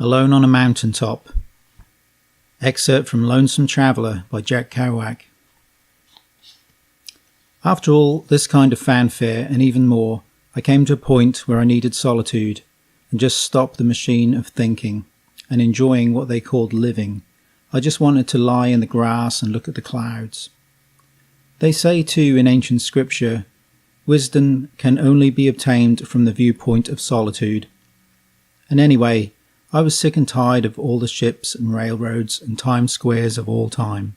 Alone on a Mountaintop. Excerpt from Lonesome Traveler by Jack Kerouac. After all this kind of fanfare and even more, I came to a point where I needed solitude and just stop the machine of thinking and enjoying what they called living. I just wanted to lie in the grass and look at the clouds. They say too in ancient scripture, wisdom can only be obtained from the viewpoint of solitude. And anyway, I was sick and tired of all the ships and railroads and Times Squares of all time.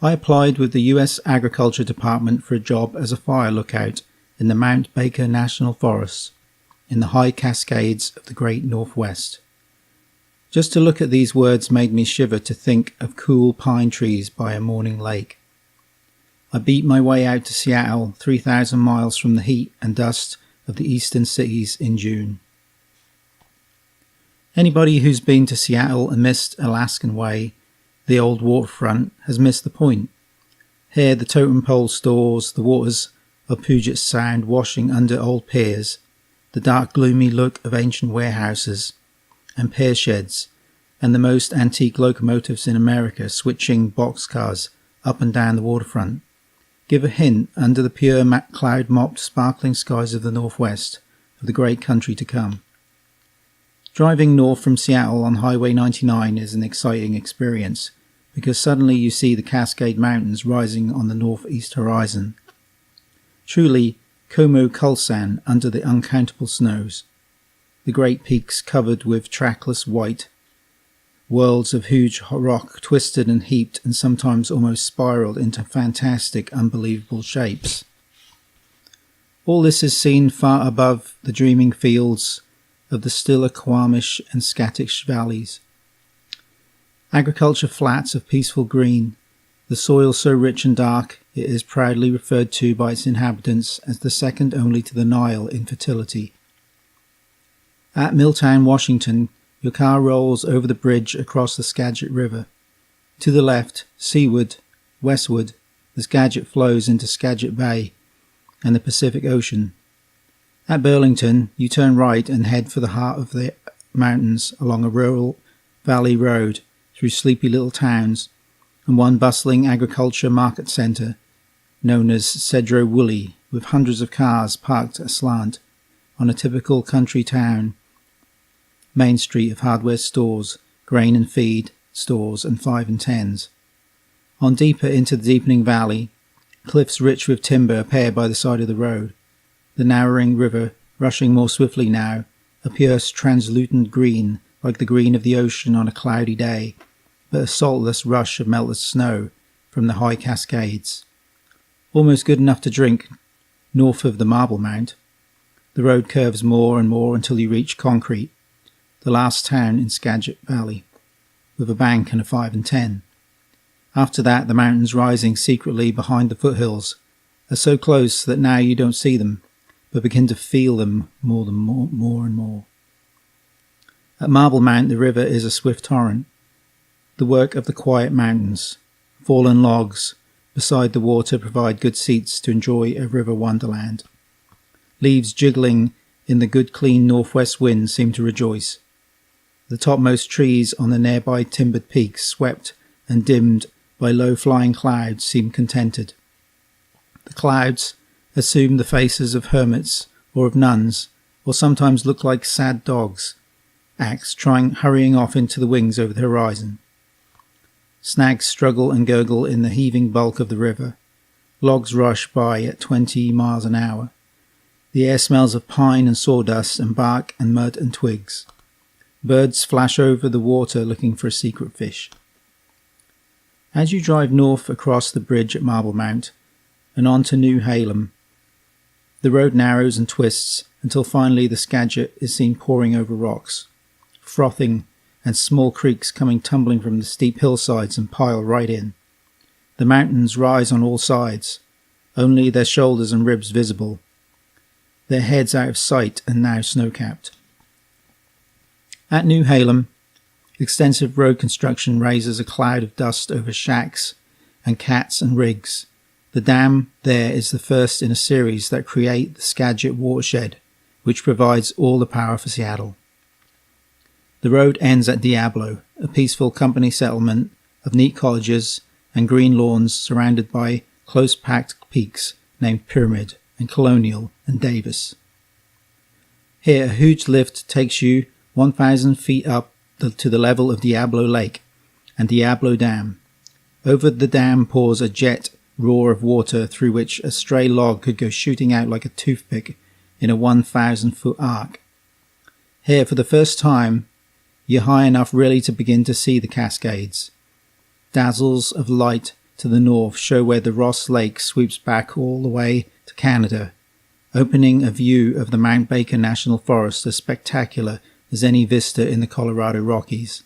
I applied with the US Agriculture Department for a job as a fire lookout in the Mount Baker National Forest, in the high cascades of the Great Northwest. Just to look at these words made me shiver to think of cool pine trees by a morning lake. I beat my way out to Seattle, 3,000 miles from the heat and dust of the eastern cities in June. Anybody who's been to Seattle and missed Alaskan Way, the old waterfront, has missed the point. Here the totem pole stores, the waters of Puget Sound washing under old piers, the dark gloomy look of ancient warehouses and pier sheds, and the most antique locomotives in America switching boxcars up and down the waterfront, give a hint under the pure cloud-mopped sparkling skies of the Northwest of the great country to come. Driving north from Seattle on Highway 99 is an exciting experience because suddenly you see the Cascade Mountains rising on the northeast horizon. Truly, Como Kulsan under the uncountable snows. The great peaks covered with trackless white, worlds of huge rock twisted and heaped and sometimes almost spiraled into fantastic, unbelievable shapes. All this is seen far above the dreaming fields of the stiller Squamish and Scatish valleys. Agriculture flats of peaceful green, the soil so rich and dark it is proudly referred to by its inhabitants as the second only to the Nile in fertility. At Milltown, Washington, your car rolls over the bridge across the Skagit River. To the left, seaward, westward, the Skagit flows into Skagit Bay and the Pacific Ocean. At Burlington, you turn right and head for the heart of the mountains along a rural valley road through sleepy little towns and one bustling agriculture market centre known as Cedro Woolley, with hundreds of cars parked aslant on a typical country town main street of hardware stores, grain and feed stores and 5 and 10s. On deeper into the deepening valley, cliffs rich with timber appear by the side of the road. The narrowing river, rushing more swiftly now, a pure translucent green, like the green of the ocean on a cloudy day, but a saltless rush of melted snow from the high cascades. Almost good enough to drink north of the Marble Mount. The road curves more and more until you reach Concrete, the last town in Skagit Valley, with a bank and a 5 and 10. After that, the mountains rising secretly behind the foothills are so close that now you don't see them, but begin to feel them more and more. At Marble Mount, the river is a swift torrent, the work of the quiet mountains. Fallen logs beside the water provide good seats to enjoy a river wonderland. Leaves jiggling in the good clean northwest wind seem to rejoice. The topmost trees on the nearby timbered peaks, swept and dimmed by low-flying clouds, seem contented. The clouds assume the faces of hermits or of nuns, or sometimes look like sad dogs, hurrying off into the wings over the horizon. Snags struggle and gurgle in the heaving bulk of the river. Logs rush by at 20 miles an hour. The air smells of pine and sawdust and bark and mud and twigs. Birds flash over the water looking for a secret fish. As you drive north across the bridge at Marble Mount and on to New Halem, the road narrows and twists until finally the Skagit is seen pouring over rocks, frothing, and small creeks coming tumbling from the steep hillsides and pile right in. The mountains rise on all sides, only their shoulders and ribs visible, their heads out of sight and now snow-capped. At New Halem, extensive road construction raises a cloud of dust over shacks and cats and rigs. The dam there is the first in a series that create the Skagit watershed, which provides all the power for Seattle. The road ends at Diablo, a peaceful company settlement of neat cottages and green lawns surrounded by close-packed peaks named Pyramid and Colonial and Davis. Here, a huge lift takes you 1,000 feet up to the level of Diablo Lake and Diablo Dam. Over the dam pours a jet roar of water through which a stray log could go shooting out like a toothpick in a 1,000-foot arc. Here, for the first time, you're high enough really to begin to see the Cascades. Dazzles of light to the north show where the Ross Lake sweeps back all the way to Canada, opening a view of the Mount Baker National Forest as spectacular as any vista in the Colorado Rockies.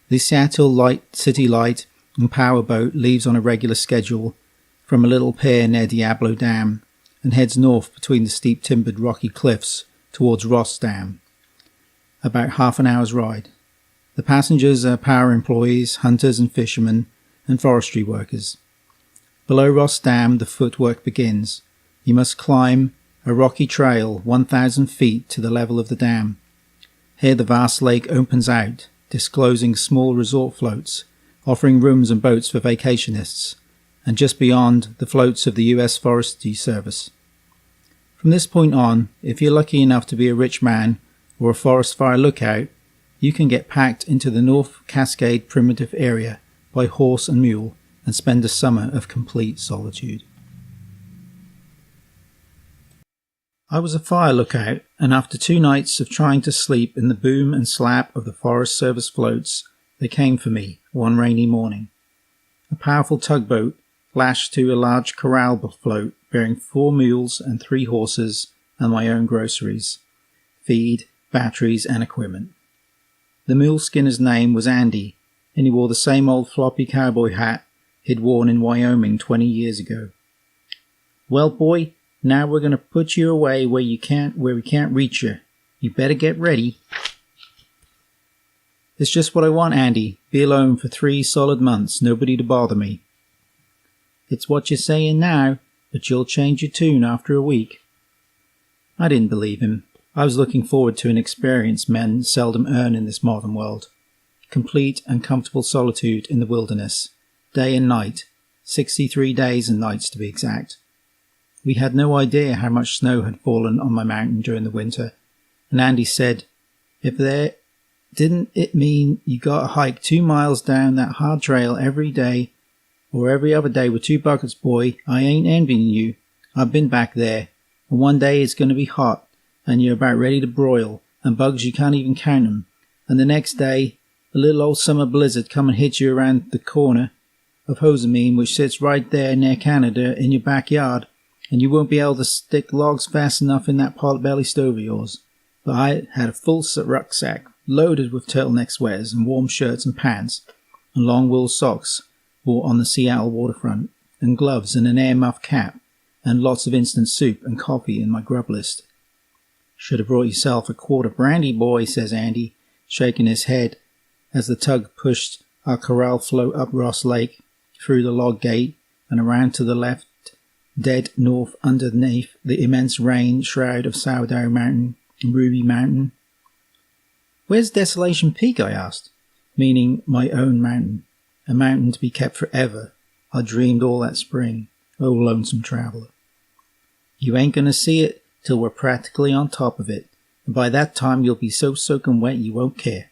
The Seattle City Light and powerboat leaves on a regular schedule from a little pier near Diablo Dam and heads north between the steep timbered rocky cliffs towards Ross Dam. About half an hour's ride. The passengers are power employees, hunters and fishermen, and forestry workers. Below Ross Dam the footwork begins. You must climb a rocky trail 1,000 feet to the level of the dam. Here the vast lake opens out, disclosing small resort floats, offering rooms and boats for vacationists, and just beyond the floats of the U.S. Forestry Service. From this point on, if you're lucky enough to be a rich man or a forest fire lookout, you can get packed into the North Cascade primitive area by horse and mule and spend a summer of complete solitude. I was a fire lookout, and after 2 nights of trying to sleep in the boom and slap of the Forest Service floats, they came for me one rainy morning. A powerful tugboat lashed to a large corral float bearing 4 mules and 3 horses and my own groceries, feed, batteries and equipment. The mule skinner's name was Andy, and he wore the same old floppy cowboy hat he'd worn in Wyoming 20 years ago. "Well, boy, now we're going to put you away where we can't reach you. You better get ready." "It's just what I want, Andy. Be alone for 3 solid months, nobody to bother me." "It's what you're saying now, but you'll change your tune after a week." I didn't believe him. I was looking forward to an experience men seldom earn in this modern world. Complete and comfortable solitude in the wilderness, day and night, 63 days and nights to be exact. We had no idea how much snow had fallen on my mountain during the winter, and Andy said, "Didn't it mean you got to hike 2 miles down that hard trail every day or every other day with 2 buckets, boy? I ain't envying you. I've been back there, and one day it's going to be hot, and you're about ready to broil, and bugs you can't even count 'em, and the next day a little old summer blizzard come and hit you around the corner of Hosamine, which sits right there near Canada in your backyard, and you won't be able to stick logs fast enough in that pot-belly stove of yours." But I had a full rucksack loaded with turtleneck sweaters and warm shirts and pants, and long wool socks bought on the Seattle waterfront, and gloves and an air muff cap, and lots of instant soup and coffee in my grub list. "Should have brought yourself a quart of brandy, boy," says Andy, shaking his head as the tug pushed our corral float up Ross Lake, through the log gate, and around to the left, dead north underneath the immense rain shroud of Sourdough Mountain and Ruby Mountain. "Where's Desolation Peak?" I asked, meaning my own mountain, a mountain to be kept forever. I dreamed all that spring. Oh, lonesome traveler. "You ain't going to see it till we're practically on top of it, and by that time you'll be so soaking wet you won't care."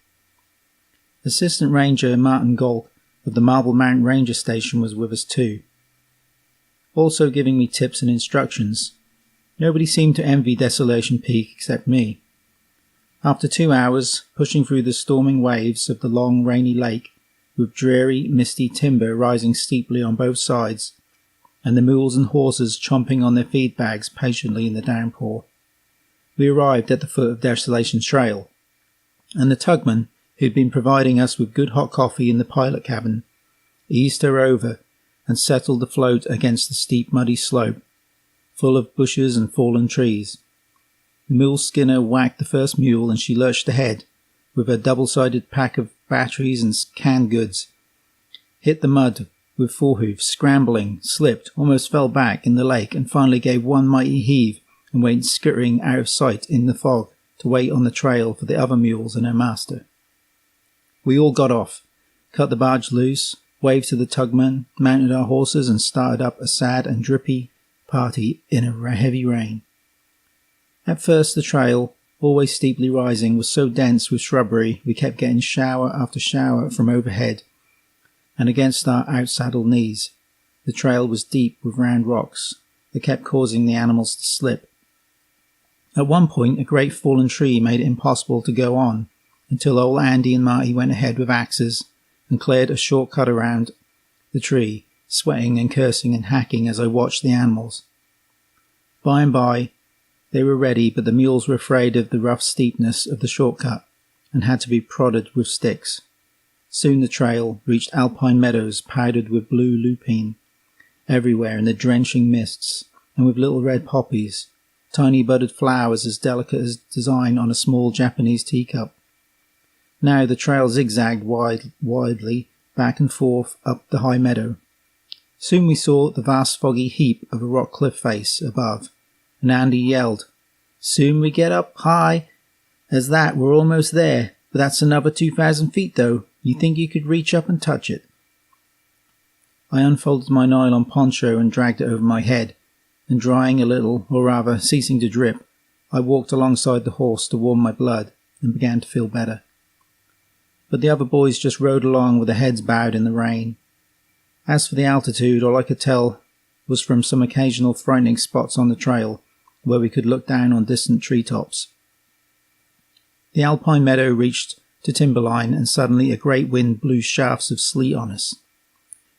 Assistant Ranger Martin Golk of the Marble Mountain Ranger Station was with us too, also giving me tips and instructions. Nobody seemed to envy Desolation Peak except me. After 2 hours, pushing through the storming waves of the long rainy lake, with dreary, misty timber rising steeply on both sides, and the mules and horses chomping on their feed bags patiently in the downpour, we arrived at the foot of Desolation Trail, and the tugman, who'd been providing us with good hot coffee in the pilot cabin, eased her over and settled the float against the steep muddy slope, full of bushes and fallen trees. The mule skinner whacked the first mule and she lurched ahead, with her double-sided pack of batteries and canned goods, hit the mud with forehoofs, scrambling, slipped, almost fell back in the lake, and finally gave one mighty heave and went skittering out of sight in the fog to wait on the trail for the other mules and their master. We all got off, cut the barge loose, waved to the tugman, mounted our horses and started up a sad and drippy party in a heavy rain. At first the trail, always steeply rising, was so dense with shrubbery we kept getting shower after shower from overhead and against our outsaddled knees. The trail was deep with round rocks that kept causing the animals to slip. At one point a great fallen tree made it impossible to go on until old Andy and Marty went ahead with axes and cleared a short cut around the tree, sweating and cursing and hacking as I watched the animals. By and by they were ready, but the mules were afraid of the rough steepness of the shortcut and had to be prodded with sticks. Soon the trail reached alpine meadows powdered with blue lupine everywhere in the drenching mists, and with little red poppies, tiny budded flowers as delicate as design on a small Japanese teacup. Now the trail zigzagged widely back and forth up the high meadow. Soon we saw the vast foggy heap of a rock cliff face above, and Andy yelled, "Soon we get up high as that, we're almost there, but that's another 2,000 feet though. You think you could reach up and touch it?" I unfolded my nylon poncho and dragged it over my head, and drying a little, or rather ceasing to drip, I walked alongside the horse to warm my blood and began to feel better. But the other boys just rode along with their heads bowed in the rain. As for the altitude, all I could tell was from some occasional frightening spots on the trail where we could look down on distant treetops. The alpine meadow reached to timberline, and suddenly a great wind blew shafts of sleet on us.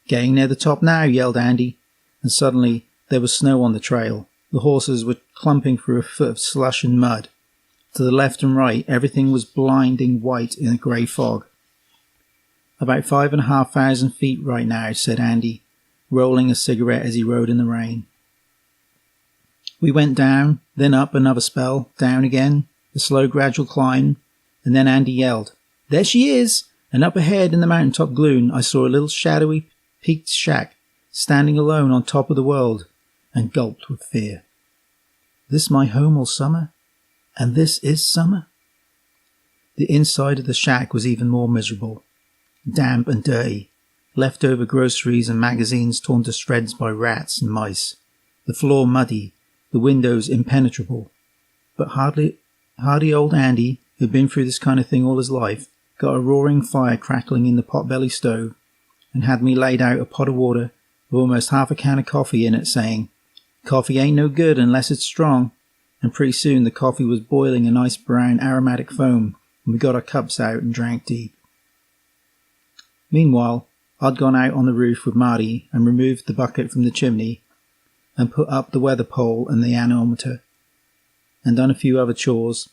"Getting near the top now," yelled Andy, and suddenly there was snow on the trail. The horses were clumping through a foot of slush and mud. To the left and right, everything was blinding white in a grey fog. "About 5,500 feet right now," said Andy, rolling a cigarette as he rode in the rain. We went down, then up another spell, down again, a slow gradual climb, and then Andy yelled, "There she is!" And up ahead in the mountaintop gloom I saw a little shadowy peaked shack standing alone on top of the world, and gulped with fear. This my home all summer? And this is summer? The inside of the shack was even more miserable, damp and dirty, leftover groceries and magazines torn to shreds by rats and mice, the floor muddy, the windows impenetrable. But hardy old Andy, who'd been through this kind of thing all his life, got a roaring fire crackling in the potbelly stove and had me laid out a pot of water with almost half a can of coffee in it, saying, "Coffee ain't no good unless it's strong." And pretty soon the coffee was boiling a nice brown aromatic foam, and we got our cups out and drank deep. Meanwhile, I'd gone out on the roof with Marty and removed the bucket from the chimney and put up the weather pole and the anemometer, and done a few other chores,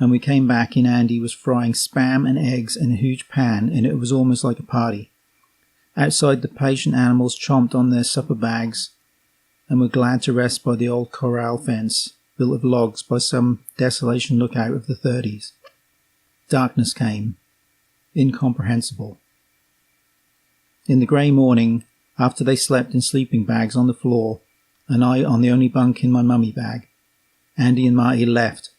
and we came back and Andy was frying spam and eggs in a huge pan, and it was almost like a party. Outside, the patient animals chomped on their supper bags and were glad to rest by the old corral fence, built of logs by some desolation lookout of the 30s. Darkness came, incomprehensible. In the grey morning, after they slept in sleeping bags on the floor, and I on the only bunk in my mummy bag, Andy and Marty left,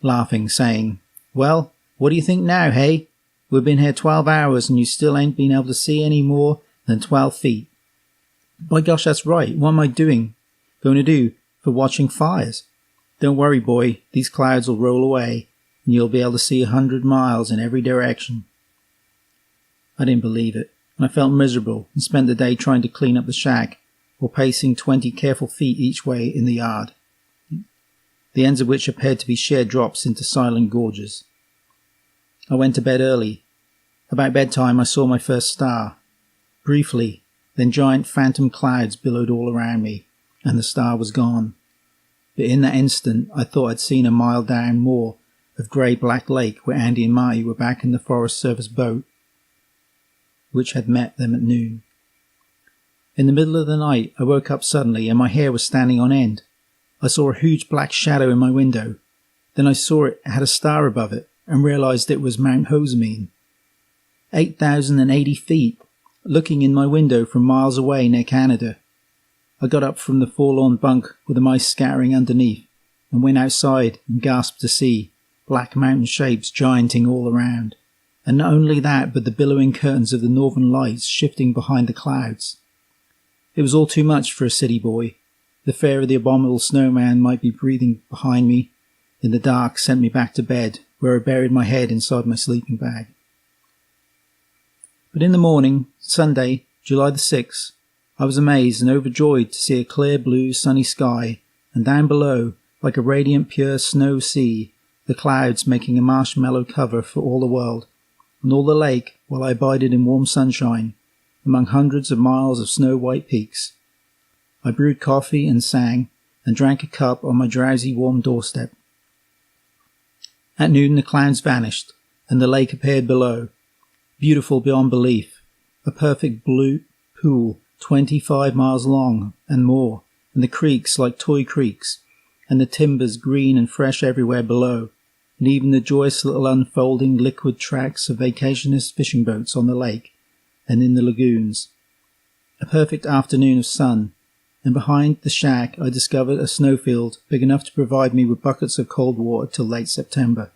laughing, saying, "Well, what do you think now, hey? We've been here 12 hours and you still ain't been able to see any more than 12 feet. By gosh, that's right. What am I going to do for watching fires? Don't worry, boy. These clouds will roll away and you'll be able to see 100 miles in every direction." I didn't believe it, and I felt miserable and spent the day trying to clean up the shack or pacing 20 careful feet each way in the yard, the ends of which appeared to be sheer drops into silent gorges. I went to bed early. About bedtime I saw my first star. Briefly, then giant phantom clouds billowed all around me, and the star was gone. But in that instant I thought I'd seen a mile down more of grey-black lake where Andy and Marty were back in the Forest Service boat, which had met them at noon. In the middle of the night I woke up suddenly and my hair was standing on end. I saw a huge black shadow in my window. Then I saw it had a star above it and realised it was Mount Hosemine. 8,080 feet, looking in my window from miles away near Canada. I got up from the forlorn bunk with the mice scattering underneath and went outside and gasped to see black mountain shapes gianting all around. And not only that, but the billowing curtains of the northern lights shifting behind the clouds. It was all too much for a city boy. The fear of the abominable snowman might be breathing behind me in the dark sent me back to bed, where I buried my head inside my sleeping bag. But in the morning, Sunday, July the 6th, I was amazed and overjoyed to see a clear blue sunny sky, and down below, like a radiant pure snow sea, the clouds making a marshmallow cover for all the world, and all the lake, while I abided in warm sunshine, among hundreds of miles of snow-white peaks. I brewed coffee and sang, and drank a cup on my drowsy warm doorstep. At noon the clouds vanished, and the lake appeared below, beautiful beyond belief, a perfect blue pool 25 miles long and more, and the creeks like toy creeks, and the timbers green and fresh everywhere below, and even the joyous little unfolding liquid tracks of vacationist fishing boats on the lake and in the lagoons. A perfect afternoon of sun, and behind the shack I discovered a snowfield big enough to provide me with buckets of cold water till late September.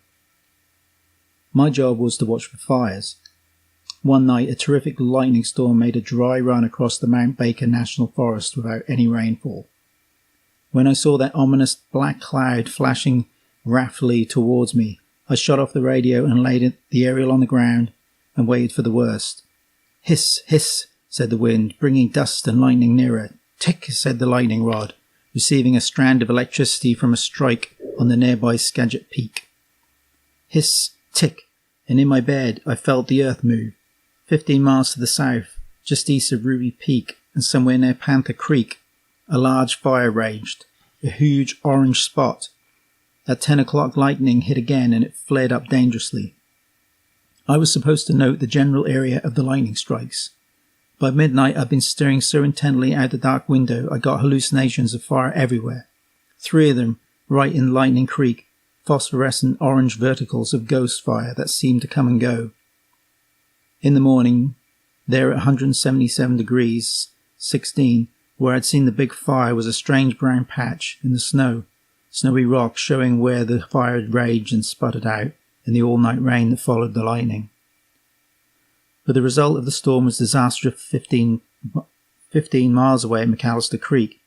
My job was to watch for fires. One night a terrific lightning storm made a dry run across the Mount Baker National Forest without any rainfall. When I saw that ominous black cloud flashing wrathfully towards me, I shut off the radio and laid the aerial on the ground and waited for the worst. Hiss, hiss, said the wind, bringing dust and lightning nearer. Tick, said the lightning rod, receiving a strand of electricity from a strike on the nearby Skagit Peak. Hiss, tick, and in my bed I felt the earth move. 15 miles to the south, just east of Ruby Peak and somewhere near Panther Creek, a large fire raged, a huge orange spot. At 10 o'clock lightning hit again and it flared up dangerously. I was supposed to note the general area of the lightning strikes. By midnight I'd been staring so intently out the dark window I got hallucinations of fire everywhere. 3 of them, right in Lightning Creek, phosphorescent orange verticals of ghost fire that seemed to come and go. In the morning, there at 177 degrees 16, where I'd seen the big fire, was a strange brown patch in the snowy rock showing where the fire had raged and sputtered out in the all-night rain that followed the lightning. But the result of the storm was disastrous 15 miles away at McAllister Creek,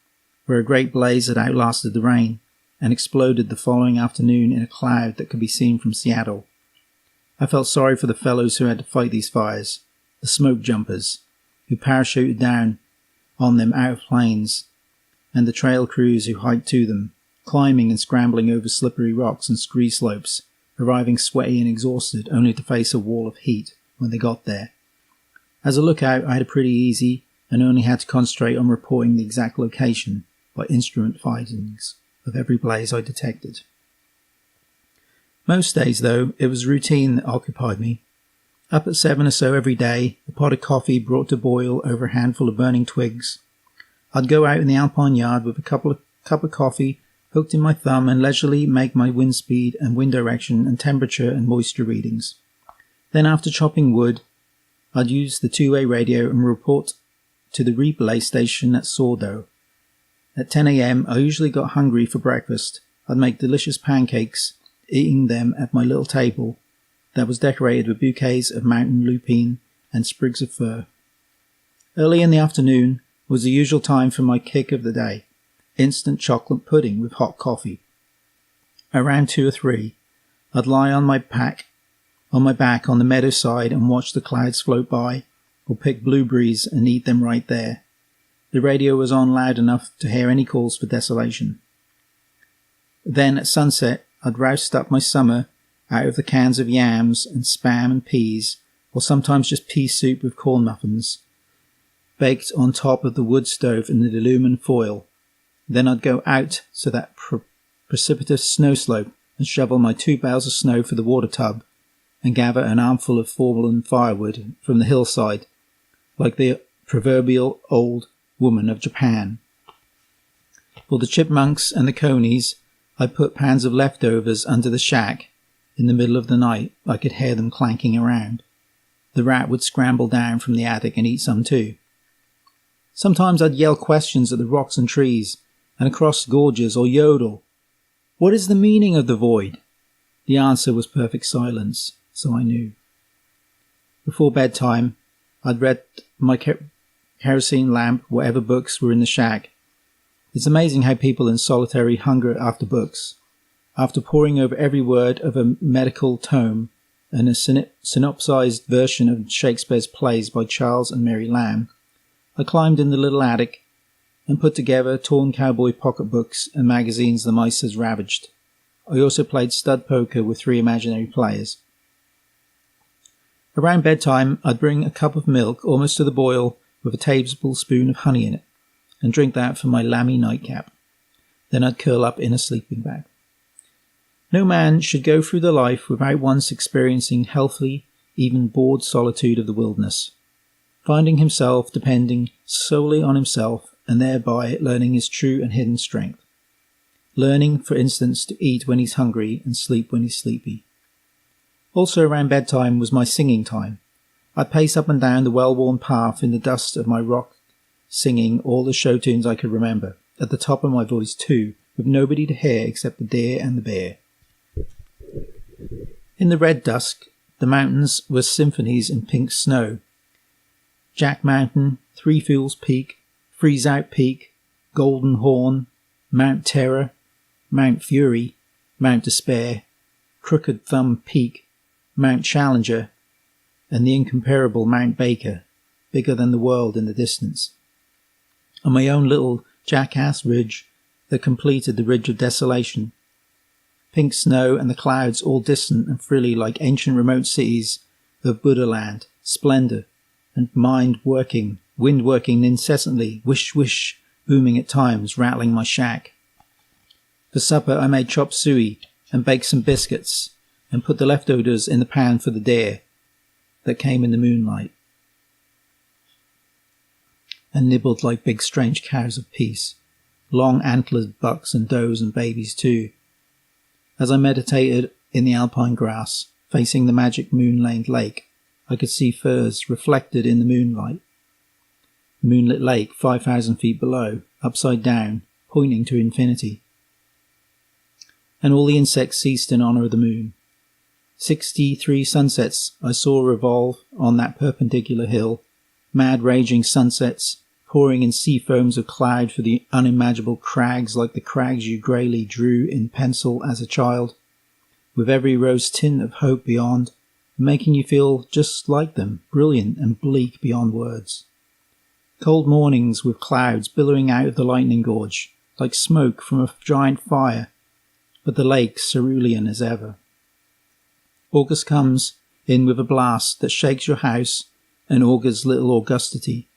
where a great blaze had outlasted the rain and exploded the following afternoon in a cloud that could be seen from Seattle. I felt sorry for the fellows who had to fight these fires, the smoke jumpers, who parachuted down on them out of planes, and the trail crews who hiked to them, climbing and scrambling over slippery rocks and scree slopes, arriving sweaty and exhausted only to face a wall of heat when they got there. As a lookout, I had it pretty easy and only had to concentrate on reporting the exact location by instrument findings of every blaze I detected. Most days, though, it was routine that occupied me. Up at 7 or so every day, a pot of coffee brought to boil over a handful of burning twigs. I'd go out in the alpine yard with a cup of coffee hooked in my thumb and leisurely make my wind speed and wind direction and temperature and moisture readings. Then after chopping wood, I'd use the two-way radio and report to the relay station at Sordo. At 10 a.m. I usually got hungry for breakfast. I'd make delicious pancakes, eating them at my little table that was decorated with bouquets of mountain lupine and sprigs of fir. Early in the afternoon was the usual time for my kick of the day, instant chocolate pudding with hot coffee. Around 2 or 3, I'd lie on my back on the meadow side and watch the clouds float by, or pick blueberries and eat them right there. The radio was on loud enough to hear any calls for desolation. Then at sunset, I'd roust up my summer out of the cans of yams and spam and peas, or sometimes just pea soup with corn muffins, baked on top of the wood stove in the aluminum foil. Then I'd go out to that precipitous snow slope and shovel my 2 bales of snow for the water tub, and gather an armful of fallen firewood from the hillside, like the proverbial old woman of Japan. For the chipmunks and the conies, I put pans of leftovers under the shack. In the middle of the night, I could hear them clanking around. The rat would scramble down from the attic and eat some too. Sometimes I'd yell questions at the rocks and trees, and across gorges, or yodel. What is the meaning of the void? The answer was perfect silence, so I knew. Before bedtime, I'd read my kerosene lamp, whatever books were in the shack. It's amazing how people in solitary hunger after books. After poring over every word of a medical tome and a synopsized version of Shakespeare's plays by Charles and Mary Lamb, I climbed in the little attic and put together torn cowboy pocketbooks and magazines the mice has ravaged. I also played stud poker with 3 imaginary players. Around bedtime, I'd bring a cup of milk almost to the boil with a tablespoon of honey in it, and drink that for my lammy nightcap. Then I'd curl up in a sleeping bag. No man should go through the life without once experiencing healthy, even bored solitude of the wilderness, finding himself depending solely on himself and thereby learning his true and hidden strength. Learning, for instance, to eat when he's hungry and sleep when he's sleepy. Also around bedtime was my singing time. I'd pace up and down the well-worn path in the dust of my rock, singing all the show tunes I could remember, at the top of my voice too, with nobody to hear except the deer and the bear. In the red dusk, the mountains were symphonies in pink snow. Jack Mountain, Three Fuels Peak, Freeze Out Peak, Golden Horn, Mount Terror, Mount Fury, Mount Despair, Crooked Thumb Peak, Mount Challenger, and the incomparable Mount Baker, bigger than the world in the distance. On my own little jackass ridge that completed the Ridge of Desolation. Pink snow and the clouds all distant and frilly like ancient remote cities of Buddha land, splendour, and wind working incessantly, wish, booming at times, rattling my shack. For supper I made chop suey and baked some biscuits and put the leftovers in the pan for the deer that came in the moonlight and nibbled like big strange cows of peace, long antlered bucks and does and babies too. As I meditated in the alpine grass, facing the magic moon-laned lake, I could see firs reflected in the moonlight. The moonlit lake 5,000 feet below, upside down, pointing to infinity. And all the insects ceased in honour of the moon. 63 sunsets I saw revolve on that perpendicular hill, mad raging sunsets, pouring in sea foams of cloud for the unimaginable crags like the crags you greyly drew in pencil as a child, with every rose tint of hope beyond, making you feel just like them, brilliant and bleak beyond words. Cold mornings with clouds billowing out of the lightning gorge, like smoke from a giant fire, but the lake cerulean as ever. August comes in with a blast that shakes your house and augurs little augustity.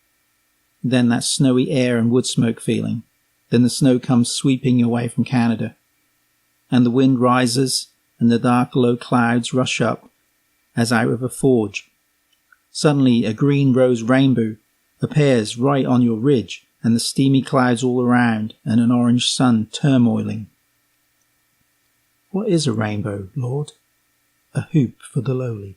Then that snowy air and wood smoke feeling. Then the snow comes sweeping away from Canada. And the wind rises and the dark low clouds rush up as out of a forge. Suddenly a green rose rainbow appears right on your ridge and the steamy clouds all around and an orange sun turmoiling. What is a rainbow, Lord? A hoop for the lowly.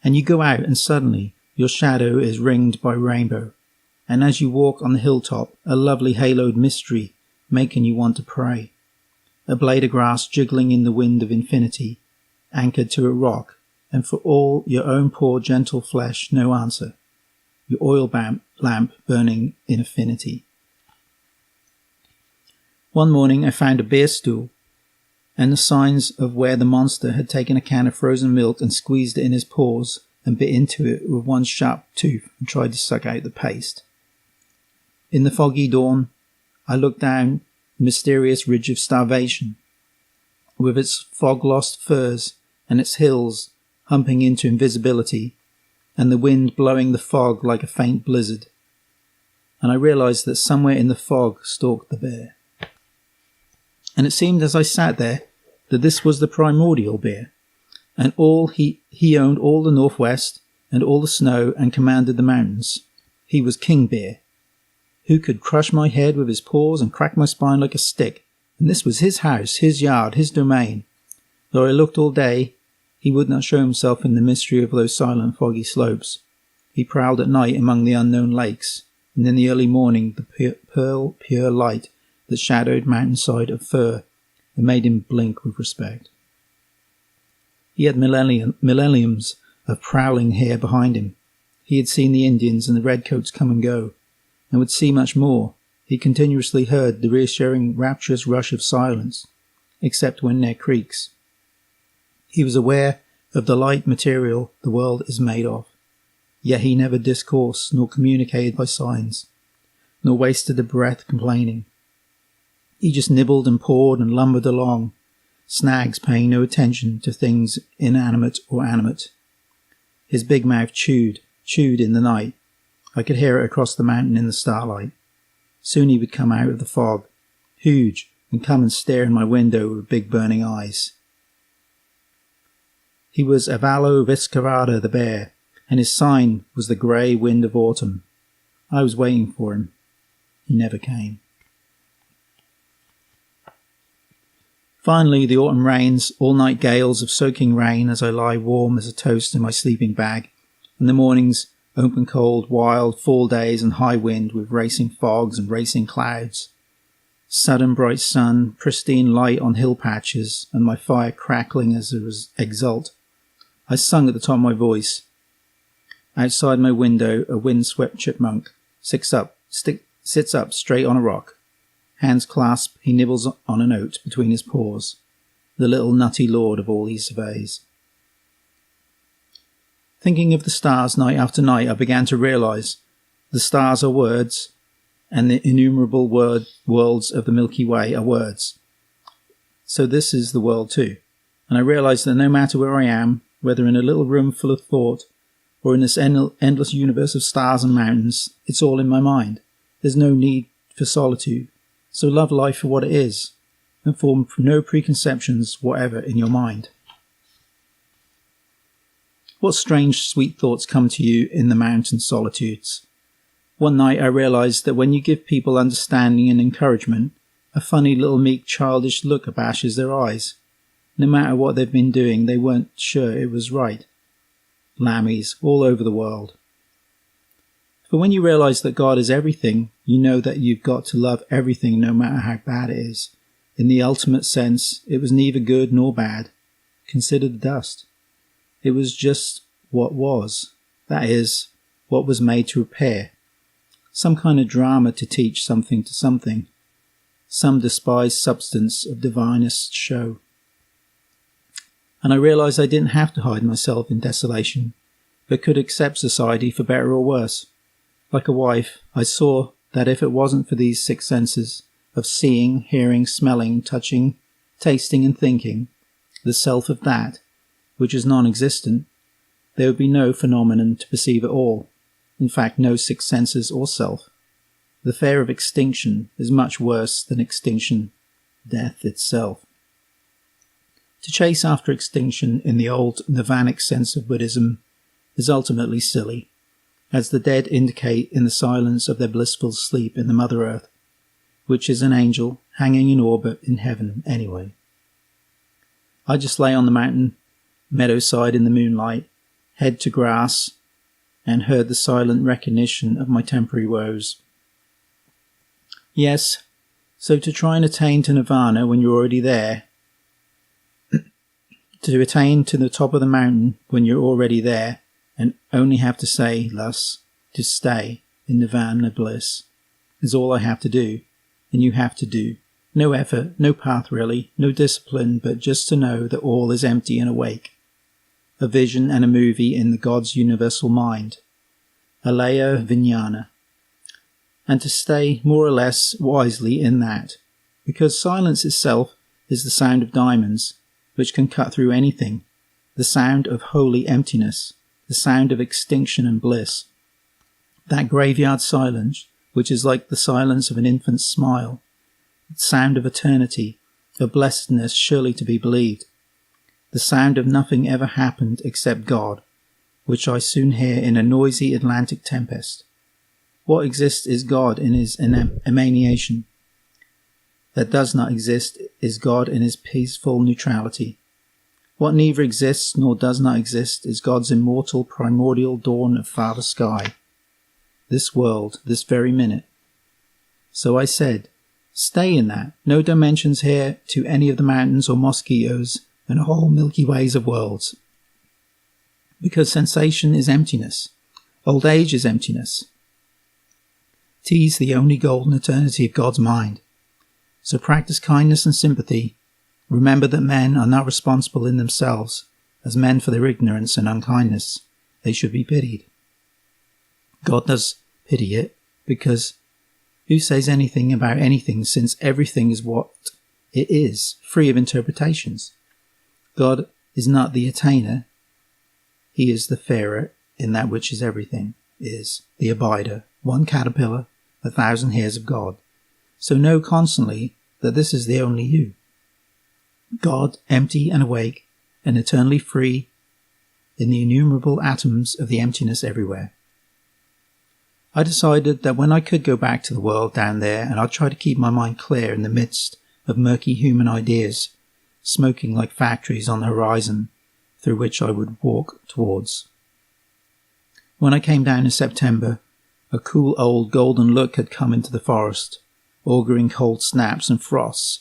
And you go out and suddenly your shadow is ringed by rainbow. And as you walk on the hilltop, a lovely haloed mystery making you want to pray. A blade of grass jiggling in the wind of infinity, anchored to a rock, and for all your own poor gentle flesh no answer. Your oil lamp burning in affinity. One morning I found a bear stool, and the signs of where the monster had taken a can of frozen milk and squeezed it in his paws and bit into it with one sharp tooth and tried to suck out the paste. In the foggy dawn, I looked down the mysterious ridge of starvation, with its fog-lost firs and its hills humping into invisibility, and the wind blowing the fog like a faint blizzard. And I realized that somewhere in the fog stalked the bear. And it seemed as I sat there that this was the primordial bear, and he owned all the northwest and all the snow and commanded the mountains. He was King Bear, who could crush my head with his paws and crack my spine like a stick, and this was his house, his yard, his domain. Though I looked all day, he would not show himself in the mystery of those silent foggy slopes. He prowled at night among the unknown lakes, and in the early morning the pure light that shadowed mountainside of fir and made him blink with respect. He had millenniums of prowling here behind him. He had seen the Indians and the redcoats come and go, and would see much more. He continuously heard the reassuring, rapturous rush of silence, except when near creeks. He was aware of the light material the world is made of, yet he never discoursed nor communicated by signs, nor wasted a breath complaining. He just nibbled and pawed and lumbered along, snags paying no attention to things inanimate or animate. His big mouth chewed in the night. I could hear it across the mountain in the starlight. Soon he would come out of the fog, huge, and come and stare in my window with big burning eyes. He was Avallo Viscarada the bear, and his sign was the grey wind of autumn. I was waiting for him. He never came. Finally, the autumn rains, all-night gales of soaking rain as I lie warm as a toast in my sleeping bag, and the mornings, open cold, wild, fall days and high wind with racing fogs and racing clouds. Sudden bright sun, pristine light on hill patches, and my fire crackling as it was exult. I sung at the top of my voice. Outside my window, a wind-swept chipmunk sits up straight on a rock. Hands clasped, he nibbles on a note between his paws, the little nutty lord of all he surveys. Thinking of the stars night after night, I began to realize the stars are words, and the innumerable worlds of the Milky Way are words. So this is the world too, and I realized that no matter where I am, whether in a little room full of thought, or in this endless universe of stars and mountains, it's all in my mind. There's no need for solitude. So love life for what it is, and form no preconceptions whatever in your mind. What strange, sweet thoughts come to you in the mountain solitudes? One night I realized that when you give people understanding and encouragement, a funny little meek childish look abashes their eyes. No matter what they've been doing, they weren't sure it was right. Lammies all over the world. For when you realize that God is everything, you know that you've got to love everything no matter how bad it is. In the ultimate sense, it was neither good nor bad. Consider the dust. It was just what was. That is, what was made to repair. Some kind of drama to teach something to something. Some despised substance of divinest show. And I realized I didn't have to hide myself in desolation, but could accept society for better or worse. Like a wife, I saw that if it wasn't for these six senses of seeing, hearing, smelling, touching, tasting and thinking, the self of that, which is non-existent, there would be no phenomenon to perceive at all, in fact no six senses or self. The fear of extinction is much worse than extinction, death itself. To chase after extinction in the old nirvanic sense of Buddhism is ultimately silly, as the dead indicate in the silence of their blissful sleep in the Mother Earth, which is an angel hanging in orbit in heaven anyway. I just lay on the mountain, meadowside in the moonlight, head to grass, and heard the silent recognition of my temporary woes. Yes, so to try and attain to nirvana when you're already there, to attain to the top of the mountain when you're already there, and only have to say thus, to stay in nirvana bliss, is all I have to do, and you have to do. No effort, no path really, no discipline, but just to know that all is empty and awake. A vision and a movie in the God's universal mind. Alaya Vijnana. And to stay more or less wisely in that, because silence itself is the sound of diamonds, which can cut through anything, the sound of holy emptiness, the sound of extinction and bliss. That graveyard silence, which is like the silence of an infant's smile, the sound of eternity, of blessedness surely to be believed, the sound of nothing ever happened except God, which I soon hear in a noisy Atlantic tempest. What exists is God in his emanation. That does not exist is God in his peaceful neutrality. What neither exists nor does not exist is God's immortal primordial dawn of farther sky. This world, this very minute. So I said, stay in that. No dimensions here to any of the mountains or mosquitoes and a whole Milky Ways of worlds. Because sensation is emptiness. Old age is emptiness. T's the only golden eternity of God's mind. So practice kindness and sympathy. Remember that men are not responsible in themselves as men for their ignorance and unkindness. They should be pitied. God does pity it, because who says anything about anything since everything is what it is, free of interpretations? God is not the attainer. He is the farer in that which is everything, is the abider, one caterpillar, 1,000 hairs of God. So know constantly that this is the only you. God, empty and awake, and eternally free in the innumerable atoms of the emptiness everywhere. I decided that when I could go back to the world down there, and I'd try to keep my mind clear in the midst of murky human ideas, smoking like factories on the horizon through which I would walk towards. When I came down in September, a cool old golden look had come into the forest, auguring cold snaps and frosts,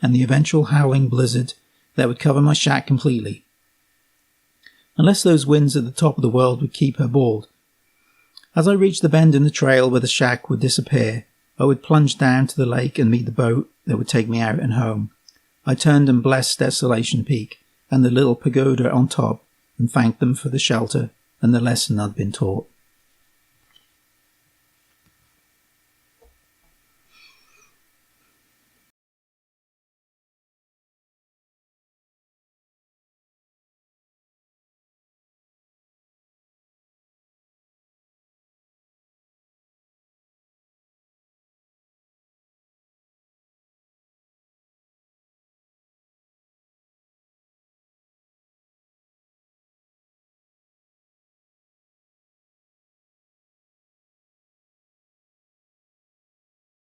and the eventual howling blizzard that would cover my shack completely. Unless those winds at the top of the world would keep her board. As I reached the bend in the trail where the shack would disappear, I would plunge down to the lake and meet the boat that would take me out and home. I turned and blessed Desolation Peak and the little pagoda on top, and thanked them for the shelter and the lesson I'd been taught.